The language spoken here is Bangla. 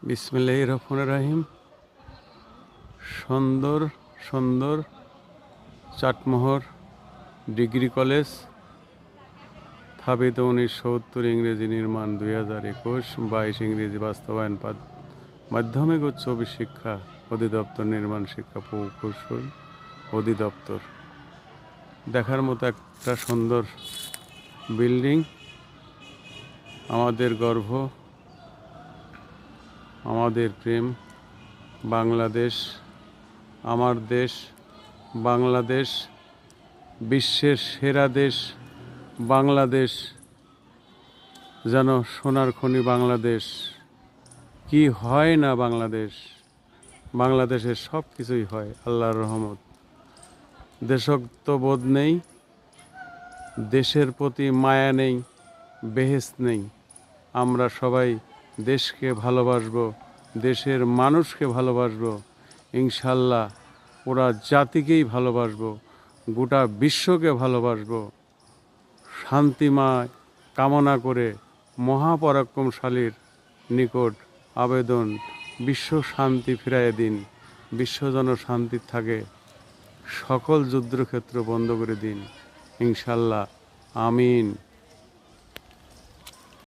বিসমিল্লাহির রহমানির রহিম। সুন্দর সুন্দর চাটমোহর ডিগ্রি কলেজ স্থাপিত 1970, ইংরেজি নির্মাণ 2021, 22 ইংরেজি বাস্তবায়ন মাধ্যমিক উচ্চ শিক্ষা অধিদপ্তর, নির্মাণ শিক্ষা প্রকৌশল অধিদপ্তর। দেখার মতো একটা সুন্দর বিল্ডিং, আমাদের গর্ব, আমাদের প্রেম বাংলাদেশ, আমার দেশ বাংলাদেশ, বিশ্বের সেরা দেশ বাংলাদেশ, যেন সোনার খনি বাংলাদেশ। কি হয় না বাংলাদেশ, বাংলাদেশের সব কিছুই হয় আল্লাহর রহমত। দেশত্ববোধ নেই, দেশের প্রতি মায়া নেই, বেহেশত নেই। আমরা সবাই দেশকে ভালোবাসবো, দেশের মানুষকে ভালোবাসবো, ইনশাল্লাহ ওরা জাতিকেই ভালোবাসবো, গোটা বিশ্বকে ভালোবাসবো। শান্তিময় কামনা করে মহাপরাক্রমশালীর নিকট আবেদন, বিশ্ব শান্তি ফিরাইয়ে দিন, বিশ্ব যেন শান্তি থাকে, সকল যুদ্ধক্ষেত্র বন্ধ করে দিন, ইনশাল্লাহ আমিন।